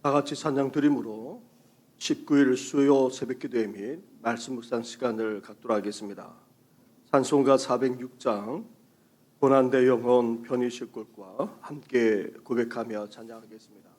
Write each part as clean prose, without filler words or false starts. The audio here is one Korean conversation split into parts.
다 같이 찬양 드림으로 19일 수요 새벽기도회 및 말씀 묵상 시간을 갖도록 하겠습니다. 찬송가 406장 고난대 영혼 편히쉴 곳과 함께 고백하며 찬양하겠습니다.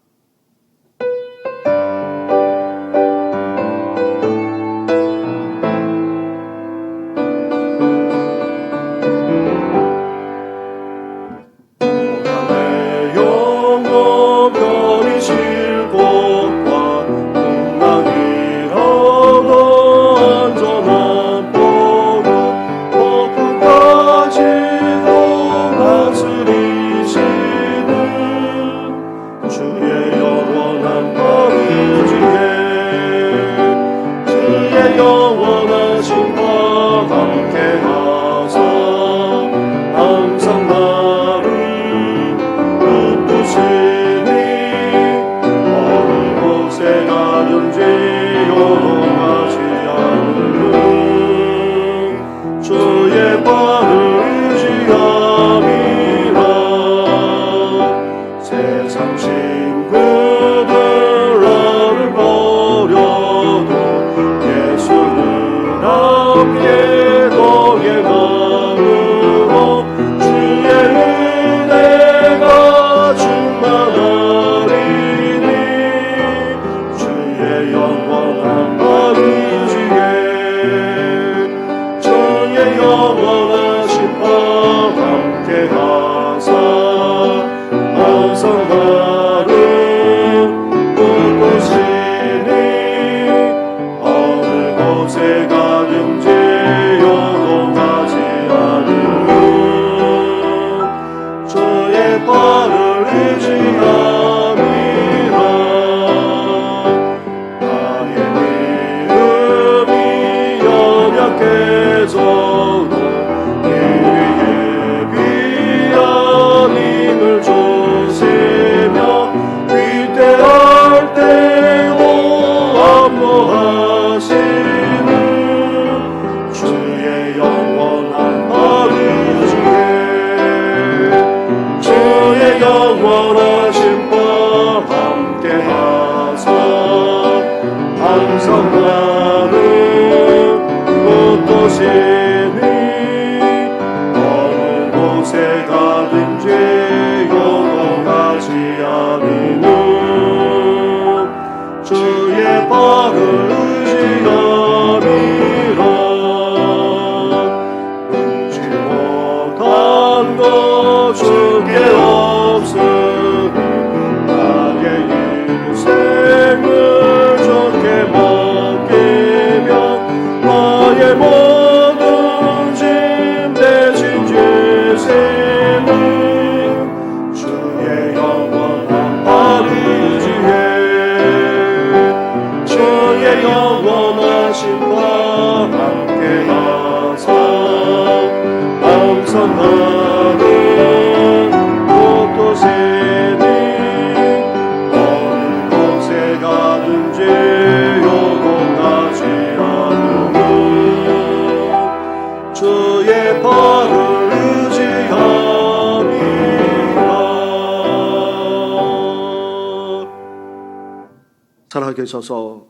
살아계셔서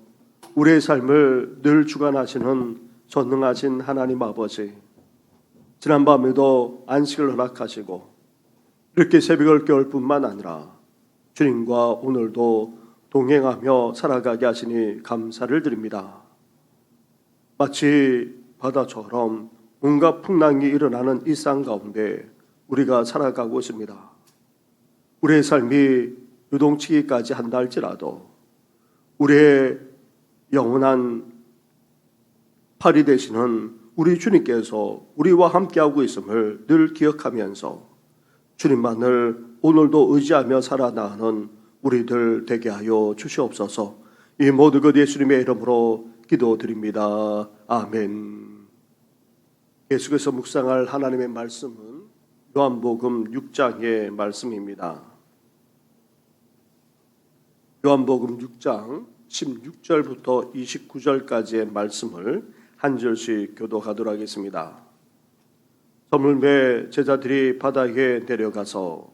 우리의 삶을 늘 주관하시는 전능하신 하나님 아버지, 지난밤에도 안식을 허락하시고 이렇게 새벽을 깨울 뿐만 아니라 주님과 오늘도 동행하며 살아가게 하시니 감사를 드립니다. 마치 바다처럼 온갖 풍랑이 일어나는 일상 가운데 우리가 살아가고 있습니다. 우리의 삶이 요동치기까지 한다 할지라도 우리의 영원한 팔이 되시는 우리 주님께서 우리와 함께하고 있음을 늘 기억하면서 주님만을 오늘도 의지하며 살아나가는 우리들 되게 하여 주시옵소서. 이 모든 것 예수님의 이름으로 기도드립니다. 아멘. 계속해서 묵상할 하나님의 말씀은 요한복음 6장의 말씀입니다. 요한복음 6장 16절부터 29절까지의 말씀을 한 절씩 교독하도록 하겠습니다. 저물매 제자들이 바다에 내려가서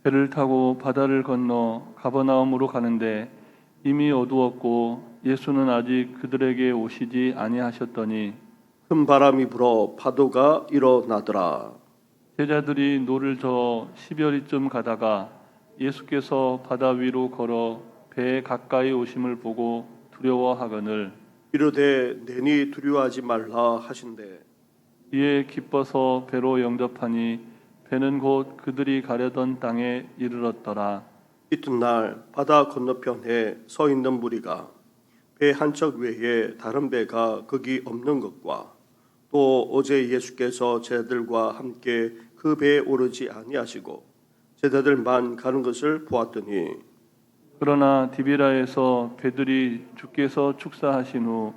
배를 타고 바다를 건너 가버나움으로 가는데 이미 어두웠고 예수는 아직 그들에게 오시지 아니하셨더니 큰 바람이 불어 파도가 일어나더라. 제자들이 노를 저어 10여리쯤 가다가 예수께서 바다 위로 걸어 배에 가까이 오심을 보고 두려워하거늘 이르되 내니 두려워하지 말라 하신대. 이에 기뻐서 배로 영접하니 배는 곧 그들이 가려던 땅에 이르렀더라. 이튿날 바다 건너편에 서 있는 무리가 배 한 척 외에 다른 배가 거기 없는 것과 또 어제 예수께서 제자들과 함께 그 배에 오르지 아니하시고 제자들만 가는 것을 보았더니 그러나 디비라에서 배들이 주께서 축사하신 후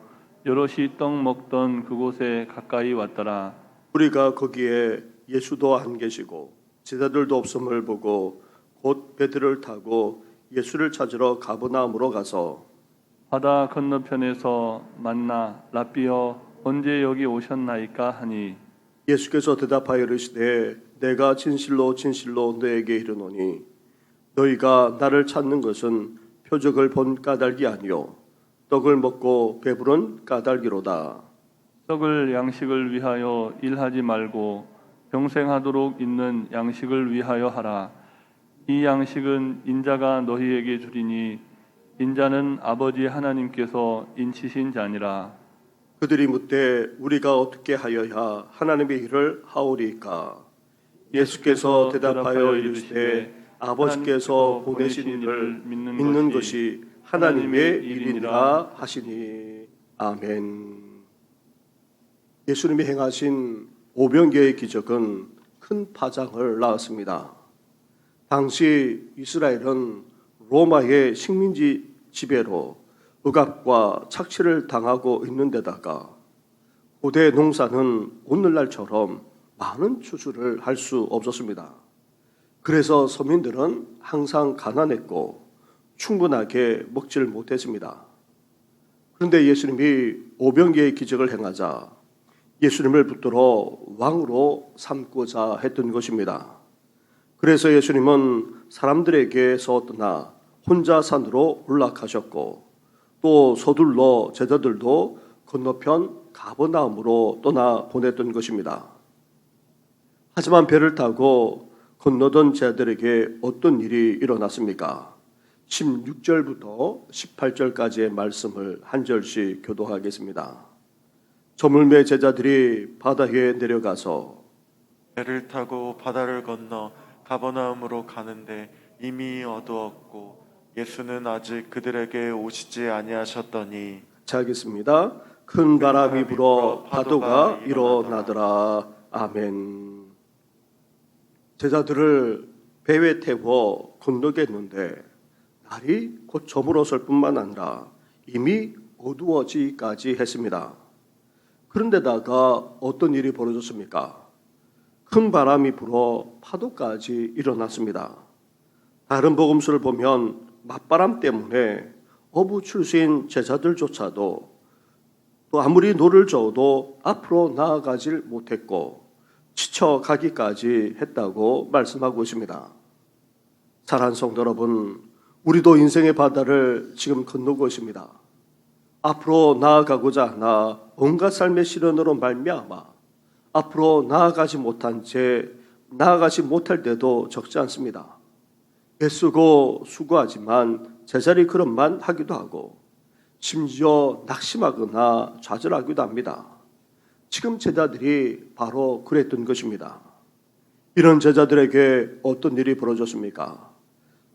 여럿이 떡 먹던 그곳에 가까이 왔더라. 우리가 거기에 예수도 안 계시고 제자들도 없음을 보고 곧 배들을 타고 예수를 찾으러 가버나움으로 가서 바다 건너편에서 만나 랍비여 언제 여기 오셨나이까 하니 예수께서 대답하여 이르시되 내가 진실로 진실로 너에게 이르노니 너희가 나를 찾는 것은 표적을 본 까닭이 아니요 떡을 먹고 배부른 까닭이로다. 썩을 양식을 위하여 일하지 말고 평생하도록 있는 양식을 위하여 하라. 이 양식은 인자가 너희에게 주리니 인자는 아버지 하나님께서 인치신 자니라. 그들이 묻되 우리가 어떻게 하여야 하나님의 일을 하오리까? 예수께서 대답하여 이르시되 아버지께서 보내신 일을 믿는 것이 하나님의 일이니라 하시니. 아멘. 예수님이 행하신 오병이어의 기적은 큰 파장을 낳았습니다. 당시 이스라엘은 로마의 식민지 지배로 억압과 착취를 당하고 있는 데다가 고대 농사는 오늘날처럼 많은 추수를 할 수 없었습니다. 그래서 서민들은 항상 가난했고 충분하게 먹지를 못했습니다. 그런데 예수님이 오병이어의 기적을 행하자 예수님을 붙들어 왕으로 삼고자 했던 것입니다. 그래서 예수님은 사람들에게서 떠나 혼자 산으로 올라가셨고 또 서둘러 제자들도 건너편 가버나움으로 떠나 보냈던 것입니다. 하지만 배를 타고 건너던 제자들에게 어떤 일이 일어났습니까? 16절부터 18절까지의 말씀을 한 절씩 교도하겠습니다. 저물매 제자들이 바다에 내려가서 배를 타고 바다를 건너 가버나움으로 가는데 이미 어두웠고 예수는 아직 그들에게 오시지 아니하셨더니 자 하겠습니다. 큰 바람이 불어 파도가 일어나더라. 아멘. 제자들을 배에 태워 건너게 했는데 날이 곧 저물었을 뿐만 아니라 이미 어두워지기까지 했습니다. 그런데다가 어떤 일이 벌어졌습니까? 큰 바람이 불어 파도까지 일어났습니다. 다른 복음서를 보면 맞바람 때문에 어부출신 제자들조차도 또 아무리 노를 저어도 앞으로 나아가질 못했고 지쳐가기까지 했다고 말씀하고 있습니다. 사랑하는 성도 여러분, 우리도 인생의 바다를 지금 건너고 있습니다. 앞으로 나아가고자 하나 온갖 삶의 시련으로 말미암아 앞으로 나아가지 못할 때도 적지 않습니다. 애쓰고 수고하지만 제자리 걸음만 하기도 하고 심지어 낙심하거나 좌절하기도 합니다. 지금 제자들이 바로 그랬던 것입니다. 이런 제자들에게 어떤 일이 벌어졌습니까?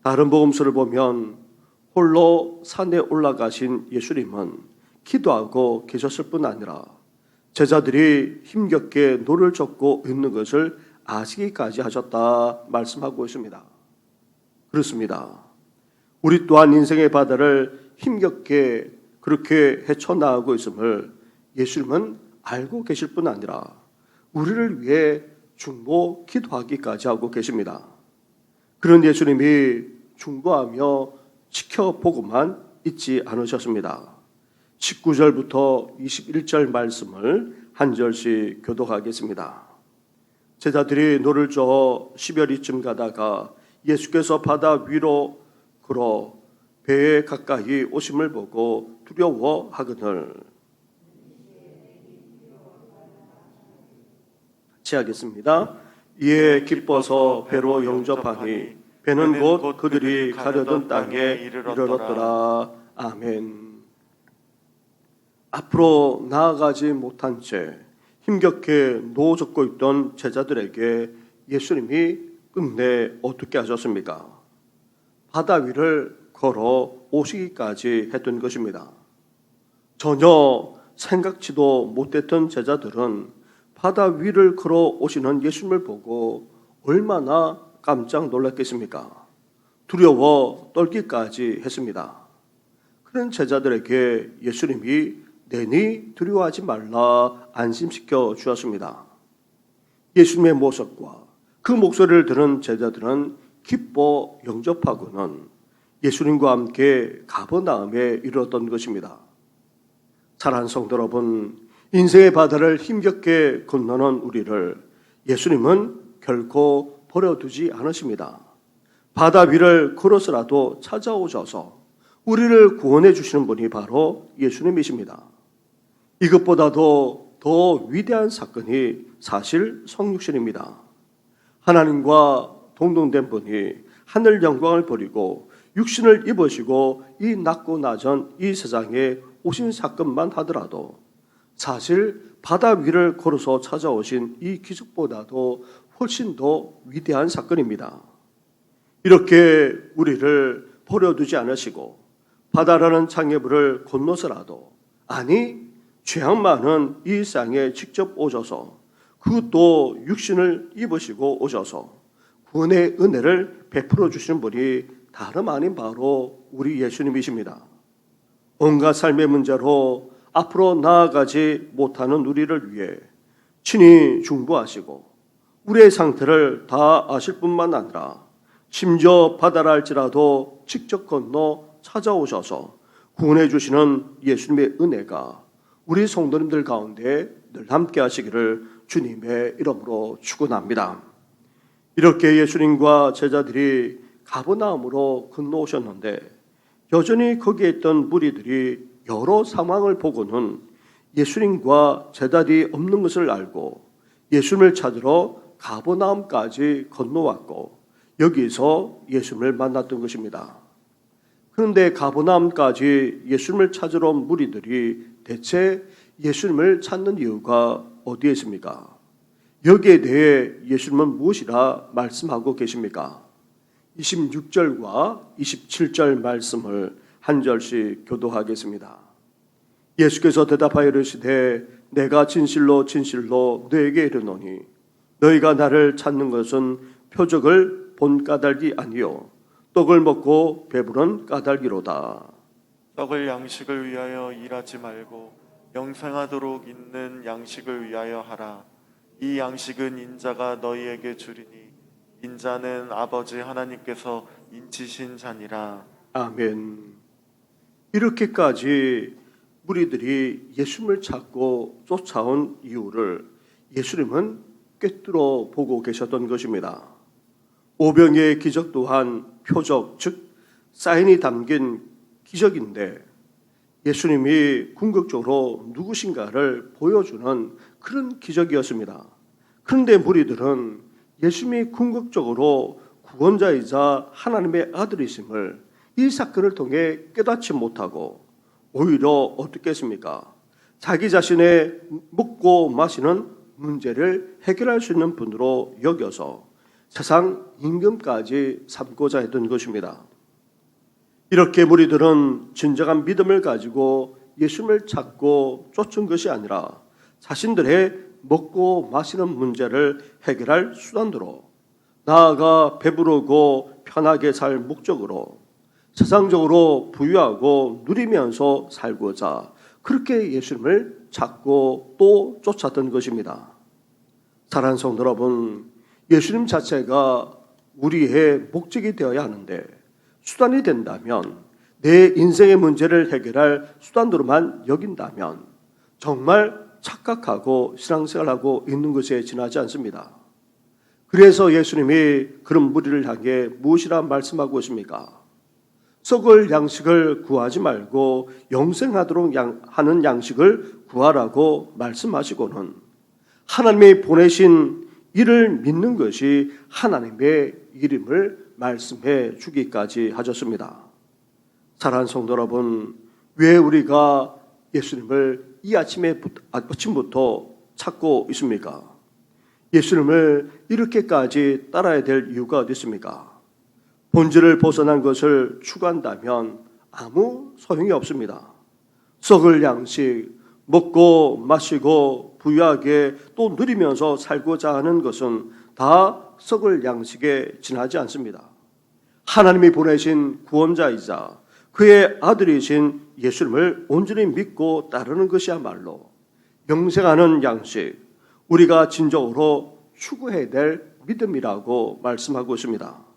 다른 복음서를 보면 홀로 산에 올라가신 예수님은 기도하고 계셨을 뿐 아니라 제자들이 힘겹게 노를 젓고 있는 것을 아시기까지 하셨다 말씀하고 있습니다. 그렇습니다. 우리 또한 인생의 바다를 힘겹게 그렇게 헤쳐나가고 있음을 예수님은 알고 계실 뿐 아니라 우리를 위해 중보 기도하기까지 하고 계십니다. 그런 예수님이 중보하며 지켜보고만 있지 않으셨습니다. 19절부터 21절 말씀을 한 절씩 교독하겠습니다. 제자들이 노를 저어 10여리쯤 가다가 예수께서 바다 위로 걸어 배에 가까이 오심을 보고 두려워하거늘. 같이 하겠습니다. 이에 기뻐서 배로 영접하니 배는 곧 그들이 가려던 땅에 이르렀더라. 아멘. 앞으로 나아가지 못한 채 힘겹게 노젓고 있던 제자들에게 예수님이 끝내 어떻게 하셨습니까? 바다 위를 걸어 오시기까지 했던 것입니다. 전혀 생각지도 못했던 제자들은 바다 위를 걸어 오시는 예수님을 보고 얼마나 깜짝 놀랐겠습니까? 두려워 떨기까지 했습니다. 그런 제자들에게 예수님이 내니 두려워하지 말라 안심시켜 주었습니다. 예수님의 모습과 그 목소리를 들은 제자들은 기뻐 영접하고는 예수님과 함께 가버나움에 이르렀던 것입니다. 사랑하는 성도 여러분, 인생의 바다를 힘겹게 건너는 우리를 예수님은 결코 버려두지 않으십니다. 바다 위를 걸어서라도 찾아오셔서 우리를 구원해 주시는 분이 바로 예수님이십니다. 이것보다도 더 위대한 사건이 사실 성육신입니다. 하나님과 동등된 분이 하늘 영광을 버리고 육신을 입으시고 이 낮고 낮은 이 세상에 오신 사건만 하더라도 사실 바다 위를 걸어서 찾아오신 이 기적보다도 훨씬 더 위대한 사건입니다. 이렇게 우리를 버려두지 않으시고 바다라는 창해물을 건너서라도, 아니 죄악 많은 이 세상에 직접 오셔서 그것도 육신을 입으시고 오셔서 구원의 은혜를 베풀어 주시는 분이 다름 아닌 바로 우리 예수님이십니다. 온갖 삶의 문제로 앞으로 나아가지 못하는 우리를 위해 친히 중보하시고 우리의 상태를 다 아실 뿐만 아니라 심지어 바다라 할지라도 직접 건너 찾아오셔서 구원해 주시는 예수님의 은혜가 우리 성도님들 가운데 늘 함께 하시기를 주님의 이름으로 축원합니다. 이렇게 예수님과 제자들이 가버나움으로 건너오셨는데 여전히 거기에 있던 무리들이 여러 상황을 보고는 예수님과 제자들이 없는 것을 알고 예수님을 찾으러 가버나움까지 건너왔고 여기서 예수님을 만났던 것입니다. 그런데 가버나움까지 예수님을 찾으러 온 무리들이 대체 예수님을 찾는 이유가 어디에 있습니까? 여기에 대해 예수님은 무엇이라 말씀하고 계십니까? 26절과 27절 말씀을 한 절씩 교도하겠습니다. 예수께서 대답하여 이르시되 내가 진실로 진실로 너에게 이르노니 너희가 나를 찾는 것은 표적을 본 까닭이 아니요 떡을 먹고 배부른 까닭이로다. 떡을 양식을 위하여 일하지 말고 영생하도록 있는 양식을 위하여 하라. 이 양식은 인자가 너희에게 주리니 인자는 아버지 하나님께서 인치신 자니라. 아멘. 이렇게까지 무리들이 예수님을 찾고 쫓아온 이유를 예수님은 꿰뚫어 보고 계셨던 것입니다. 오병이의 기적 또한 표적, 즉 사인이 담긴 기적인데 예수님이 궁극적으로 누구신가를 보여주는 그런 기적이었습니다. 그런데 무리들은 예수님이 궁극적으로 구원자이자 하나님의 아들이심을 이 사건을 통해 깨닫지 못하고 오히려 어떻게 했습니까? 자기 자신의 먹고 마시는 문제를 해결할 수 있는 분으로 여겨서 세상 임금까지 삼고자 했던 것입니다. 이렇게 무리들은 진정한 믿음을 가지고 예수님을 찾고 쫓은 것이 아니라 자신들의 먹고 마시는 문제를 해결할 수단으로 나아가 배부르고 편하게 살 목적으로 세상적으로 부유하고 누리면서 살고자 그렇게 예수님을 찾고 또 쫓았던 것입니다. 사랑하는 성도 여러분, 예수님 자체가 우리의 목적이 되어야 하는데 수단이 된다면, 내 인생의 문제를 해결할 수단으로만 여긴다면 정말 착각하고 신앙생활하고 있는 것에 지나지 않습니다. 그래서 예수님이 그런 무리를 향해 무엇이라 말씀하고 있습니까? 썩을 양식을 구하지 말고 영생하도록 하는 양식을 구하라고 말씀하시고는 하나님이 보내신 이를 믿는 것이 하나님의 이름을 말씀해 주기까지 하셨습니다. 사랑하는 성도 여러분, 왜 우리가 예수님을 이 아침부터 찾고 있습니까? 예수님을 이렇게까지 따라야 될 이유가 어디 있습니까? 본질을 벗어난 것을 추구한다면 아무 소용이 없습니다. 썩을 양식, 먹고 마시고 부유하게 또 누리면서 살고자 하는 것은 다 썩을 양식에 지나지 않습니다. 하나님이 보내신 구원자이자 그의 아들이신 예수님을 온전히 믿고 따르는 것이야말로 영생하는 양식, 우리가 진정으로 추구해야 될 믿음이라고 말씀하고 있습니다.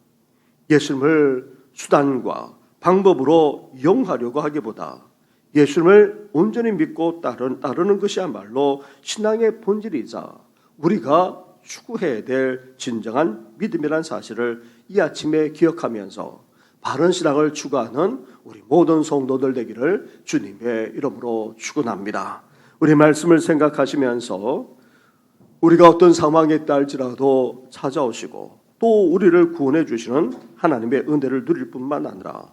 예수님을 수단과 방법으로 이용하려고 하기보다 예수님을 온전히 믿고 따르는 것이야말로 신앙의 본질이자 우리가 추구해야 될 진정한 믿음이라는 사실을 이 아침에 기억하면서 바른 신앙을 추구하는 우리 모든 성도들 되기를 주님의 이름으로 축원합니다. 우리 말씀을 생각하시면서 우리가 어떤 상황에 있다 할지라도 찾아오시고 또 우리를 구원해 주시는 하나님의 은혜를 누릴 뿐만 아니라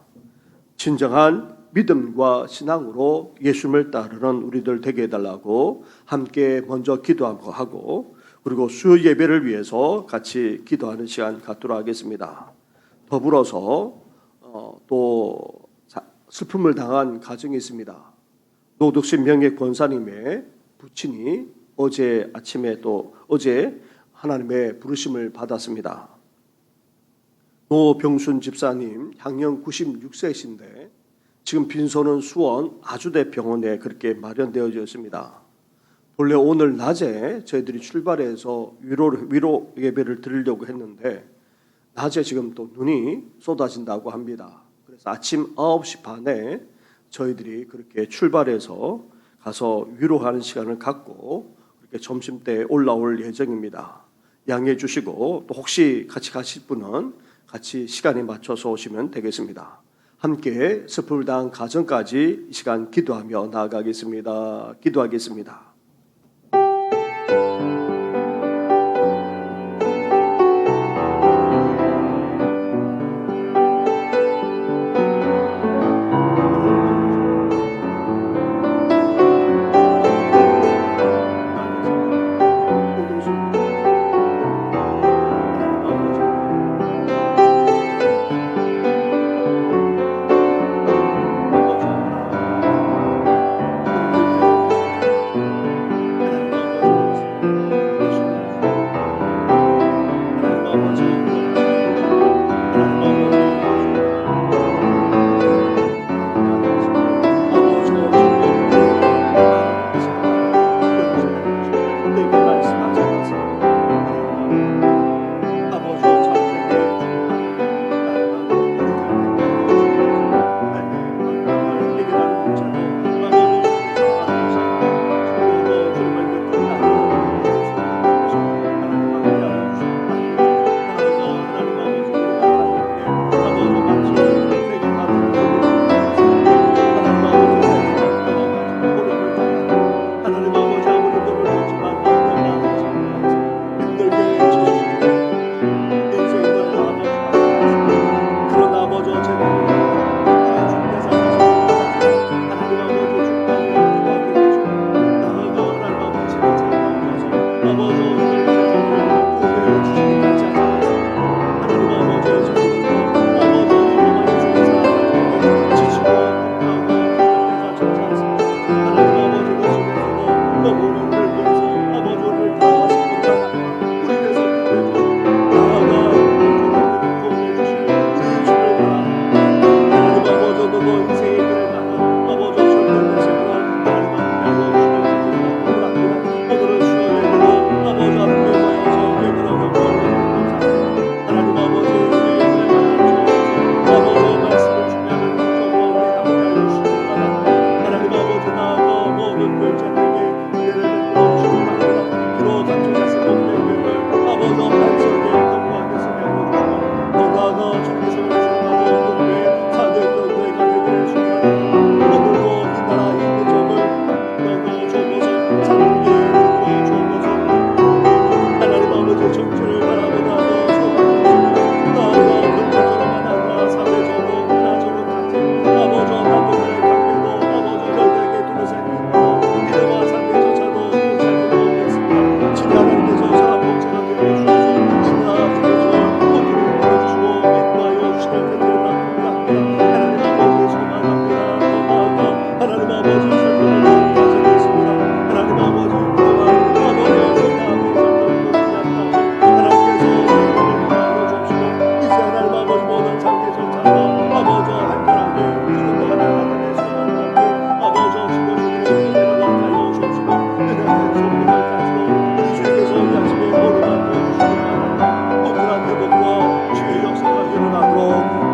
진정한 믿음과 신앙으로 예수님을 따르는 우리들 되게 해달라고 함께 먼저 기도하고 그리고 수요 예배를 위해서 같이 기도하는 시간 갖도록 하겠습니다. 더불어서 또 슬픔을 당한 가정이 있습니다. 노덕신 명예 권사님의 부친이 어제 아침에 또 어제 하나님의 부르심을 받았습니다. 노병순 집사님 향년 96세이신데 지금 빈소는 수원 아주대 병원에 그렇게 마련되어져 있습니다. 본래 오늘 낮에 저희들이 출발해서 위로 예배를 드리려고 했는데 낮에 지금 또 눈이 쏟아진다고 합니다. 그래서 아침 9시 반에 저희들이 그렇게 출발해서 가서 위로하는 시간을 갖고 그렇게 점심때 올라올 예정입니다. 양해해 주시고 또 혹시 같이 가실 분은 같이 시간에 맞춰서 오시면 되겠습니다. 함께 슬픔을 당한 가정까지 이 시간 기도하며 나아가겠습니다. 기도하겠습니다.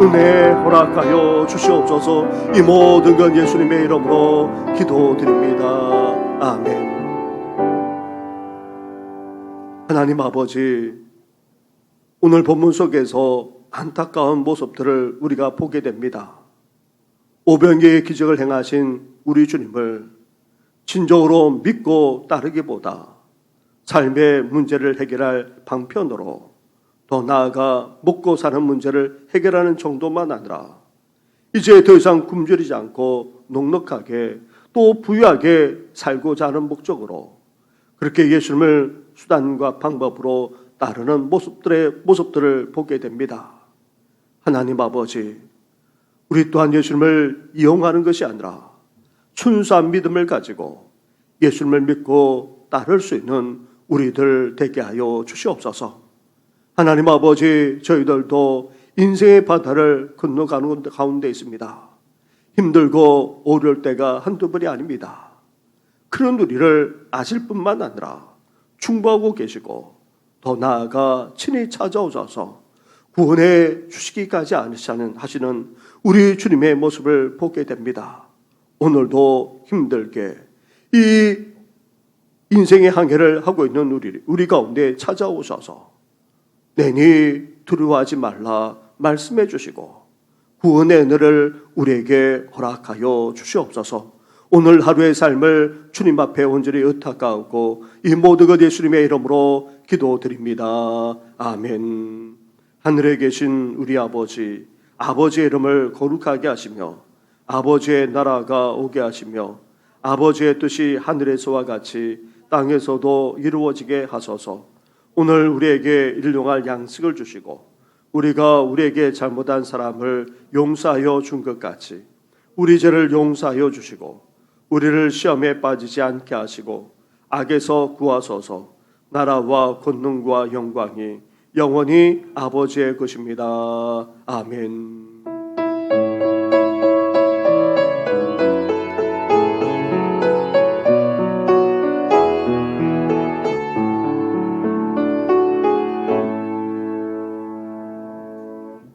은혜 허락하여 주시옵소서. 이 모든 건 예수님의 이름으로 기도드립니다. 아멘. 하나님 아버지, 오늘 본문 속에서 안타까운 모습들을 우리가 보게 됩니다. 오병이의 기적을 행하신 우리 주님을 진정으로 믿고 따르기보다 삶의 문제를 해결할 방편으로, 더 나아가 먹고 사는 문제를 해결하는 정도만 아니라 이제 더 이상 굶주리지 않고 넉넉하게 또 부유하게 살고자 하는 목적으로 그렇게 예수님을 수단과 방법으로 따르는 모습들을 보게 됩니다. 하나님 아버지, 우리 또한 예수님을 이용하는 것이 아니라 순수한 믿음을 가지고 예수님을 믿고 따를 수 있는 우리들 되게 하여 주시옵소서. 하나님 아버지, 저희들도 인생의 바다를 건너가는 가운데 있습니다. 힘들고 어려울 때가 한두 번이 아닙니다. 그런 우리를 아실 뿐만 아니라 충고하고 계시고 더 나아가 친히 찾아오셔서 구원해 주시기까지 하시는 우리 주님의 모습을 보게 됩니다. 오늘도 힘들게 이 인생의 항해를 하고 있는 우리 가운데 찾아오셔서 내니 두려워하지 말라 말씀해 주시고 구원의 은혜를 우리에게 허락하여 주시옵소서. 오늘 하루의 삶을 주님 앞에 온전히 의탁하고 이 모든 것 예수님의 이름으로 기도드립니다. 아멘. 하늘에 계신 우리 아버지, 아버지의 이름을 거룩하게 하시며 아버지의 나라가 오게 하시며 아버지의 뜻이 하늘에서와 같이 땅에서도 이루어지게 하소서. 오늘 우리에게 일용할 양식을 주시고 우리가 우리에게 잘못한 사람을 용서하여 준 것 같이 우리 죄를 용서하여 주시고 우리를 시험에 빠지지 않게 하시고 악에서 구하소서. 나라와 권능과 영광이 영원히 아버지의 것입니다. 아멘.